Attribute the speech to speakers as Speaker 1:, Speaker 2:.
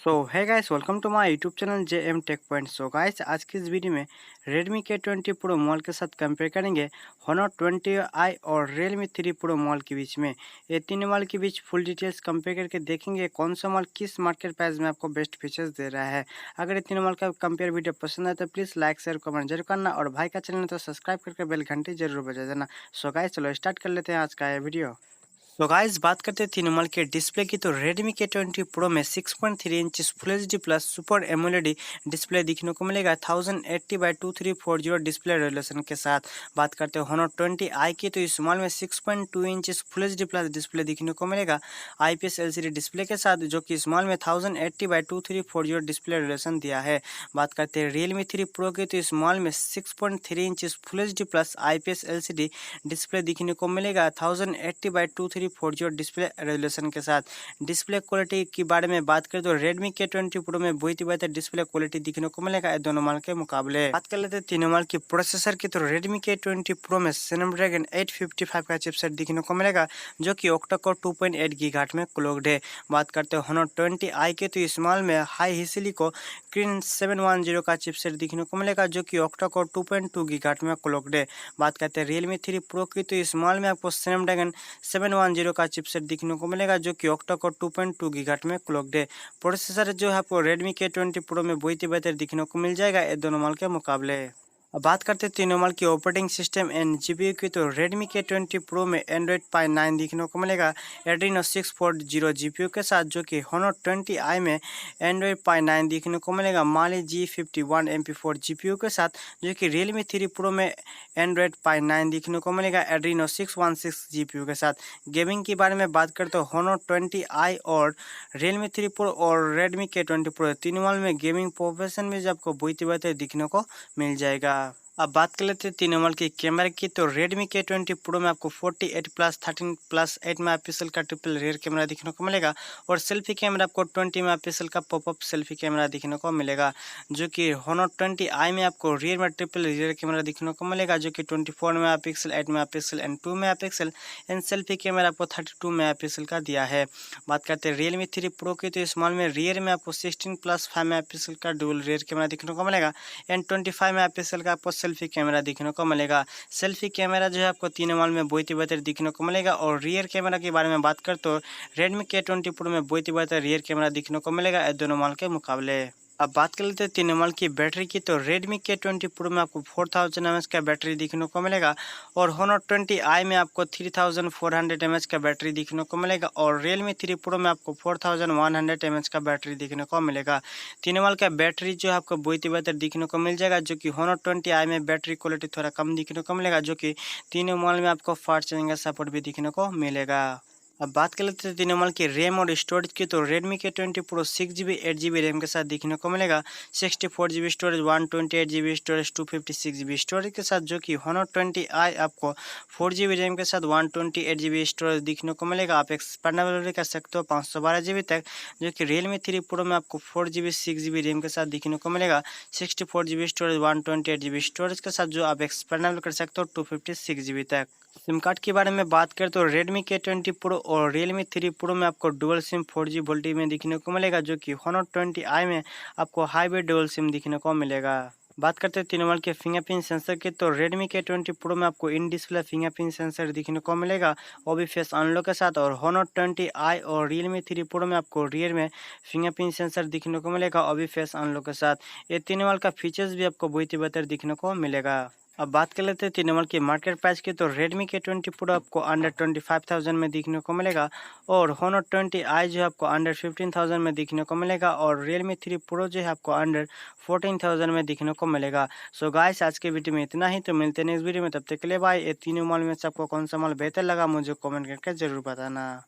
Speaker 1: सो है guys, welcome to my YouTube channel J M tech point. So guys, आज की इस वीडियो में Redmi K20 प्रो मॉडल के साथ कंपेयर करेंगे Honor 20i और Realme 3 प्रो मॉडल के बीच में। ये तीनों मॉडल के बीच फुल डिटेल्स कंपेयर करके देखेंगे कौन सा मॉडल किस मार्केट प्राइस में आपको बेस्ट फीचर्स दे रहा है। अगर ये तीनों मॉडल का कंपेयर वीडियो पसंद आए तो प्लीज़ लाइक शेयर कमेंट जरूर करना और भाई का चैनल तो सब्सक्राइब करके बेल घंटी जरूर बजा देना। सो गाइस, चलो स्टार्ट कर लेते हैं आज का ये वीडियो। तो गाइस, बात करते हैं तीन मॉडल के डिस्प्ले की। तो Redmi K20 Pro में 6.3 inch full HD plus super AMOLED display दिखने को मिलेगा 1080x2340 डिस्प्ले रेजोल्यूशन के साथ। बात करते हैं Honor 20i की, तो इस मॉडल में 6.2 inch full HD plus display दिखने को मिलेगा IPS LCD डिस्प्ले के साथ, जो कि इस मॉडल में 1080x2340 डिस्प्ले रेजोल्यूशन दिया है। बात करते हैं Realme 3 Pro की, तो इस मॉडल में 6.3 inch full HD plus IPS LCD display दिखने को मिलेगा 1080x2340 डिस्प्ले रेजोल्यूशन के साथ। डिस्प्ले क्वालिटी के बारे में बात करें तो Redmi K20 Pro में बहुत ही बेहतर डिस्प्ले क्वालिटी दिखने को मिलेगा ये दोनों मॉडल के मुकाबले। बात कर लेते हैं तीनों मॉडल की प्रोसेसर की, तो Redmi K20 Pro में Snapdragon 855 का चिपसेट दिखने को मिलेगा, जो कि ऑक्टा कोर 2.8 गीगाहर्ट्ज में क्लॉक्ड है। बात करते हैं Honor 20i के, तो इस मॉडल में हाई हिसिलिको Kirin 710 का चिपसेट दिखने को मिलेगा, जो कि ऑक्टा कोर 2.2 गीगाहर्ट्ज में क्लॉक्ड है। बात करते हैं Realme 3 Pro की, तो इस मॉडल में आपको Snapdragon 710 का चिपसेट दिखने को मिलेगा, जो कि ऑक्टा कोर 2.2 गीगाहर्ट्ज में क्लॉक्ड है। प्रोसेसर जो है आपको Redmi K20 Pro में बहुत ही बेहतर दिखने को मिल जाएगा ये दोनों मॉडल के मुकाबले। अब बात करते हैं तीनों मॉडल की ऑपरेटिंग सिस्टम एंड जीपीयू की, तो Redmi K20 Pro में Android Pie 9 दिखने को मिलेगा Adreno 640 जीपीयू के साथ, जो कि Honor 20i में Android Pie 9 दिखने को मिलेगा Mali G51 MP4 जीपीयू के साथ, जो कि Realme 3 Pro में Android Pie 9 दिखने को मिलेगा Adreno 616 जीपीयू के साथ। गेमिंग के बारे में बात करते हो Honor 20i और Realme 3 Pro और Redmi K20 Pro तीनों मॉडल में गेमिंग प्रोफेशन में आपको बहुत ही बेहतर दिखने को मिल जाएगा। अब बात कर लेते हैं तीनों मॉडल की कैमरा की, तो Redmi K20 Pro में आपको 48+13+8 मेगापिक्सल का ट्रिपल रियर कैमरा दिखने को मिलेगा और सेल्फी कैमरा आपको 20 मेगापिक्सल का पॉपअप सेल्फी कैमरा दिखने को मिलेगा, जो कि Honor 20i में आपको रियर में ट्रिपल रियर कैमरा दिखने को मिलेगा, जो कि 24 megapixel, 8 megapixel and 2 megapixel and selfie camera आपको 32 मेगापिक्सल का दिया है। बात करते हैं Realme 3 Pro की, तो इस मॉडल में रियर में आपको 16+5 मेगापिक्सल का डुअल रियर कैमरा दिखने को मिलेगा एंड 25 मेगापिक्सल का आपको सेल्फी कैमरा दिखने को मिलेगा। सेल्फी कैमरा जो है आपको तीनों मॉडल में बहुत ही बेहतर दिखने को मिलेगा। और रियर कैमरा के बारे में बात कर तो Redmi K20 Pro में बहुत ही बेहतर रियर कैमरा दिखने को मिलेगा ये दोनों मॉडल के मुकाबले। अब बात कर लेते हैं तीनों मॉडल की बैटरी की, तो Redmi K20 Pro में आपको 4000 mAh का बैटरी दिखने को मिलेगा और Honor 20i में आपको 3400 mAh का बैटरी दिखने को मिलेगा और Realme 3 Pro में आपको 4100 mAh का बैटरी दिखने को मिलेगा। तीनों मॉडल का बैटरी जो है आपको बहुत ही बेहतर दिखने को मिल जाएगा, जो कि Honor 20i में बैटरी क्वालिटी थोड़ा कम दिखने को मिलेगा, जो कि तीनों मॉडल में आपको फास्ट चार्जिंग का सपोर्ट भी दिखने को मिलेगा। अब बात कर लेते हैं तीनों मॉडल की रैम और स्टोरेज की, तो Redmi K20 Pro 6GB 8GB RAM के साथ दिखने को मिलेगा, 64GB storage, 128GB storage, 256GB storage के साथ, जो कि Honor 20i आपको 4GB रैम के साथ 128GB स्टोरेज दिखने को मिलेगा। आप एक्सपेंडेबल भी कर सकते हो 512GB तक, जो कि Realme 3 Pro में आपको 4GB 6GB रैम के साथ दिखने को मिलेगा, 64GB स्टोरेज, 128GB स्टोरेज के साथ, जो आप एक्सपेंडेबल कर सकते हो 256GB तक। सिम कार्ड के बारे में बात करें तो Redmi K20 Pro और Realme 3 Pro में आपको डुअल सिम 4G वोल्टी में दिखने को मिलेगा, जो कि Honor 20i में आपको हाइब्रिड डुअल सिम दिखने को मिलेगा। बात करते हैं तीनों मॉडल के फिंगरप्रिंट सेंसर की, तो Redmi K20 Pro में आपको इन डिस्प्ले फिंगरप्रिंट सेंसर दिखने को मिलेगा वो भी फेस अनलॉक के साथ, और Honor 20i और Realme 3 Pro में आपको रियर में फिंगरप्रिंट सेंसर दिखने को मिलेगा वो भी फेस अनलॉक के साथ। ये तीनों मॉडल का फीचर्स भी आपको बहुत ही बेहतर दिखने को मिलेगा। अब बात कर लेते हैं तीनों मॉडल की मार्केट प्राइस की, तो Redmi K20 Pro आपको अंडर 25,000 में दिखने को मिलेगा और Honor 20i जो है आपको अंडर 15,000 में दिखने को मिलेगा और Realme 3 Pro जो है आपको अंडर 14,000 में दिखने को मिलेगा। सो गाइस, आज के वीडियो में इतना ही, तो मिलते हैं नेक्स्ट वीडियो में, तब तक के लिए बाय। ये तीनों मॉडल में से आपको कौन सा मॉडल बेहतर लगा मुझे कमेंट करके जरूर बताना।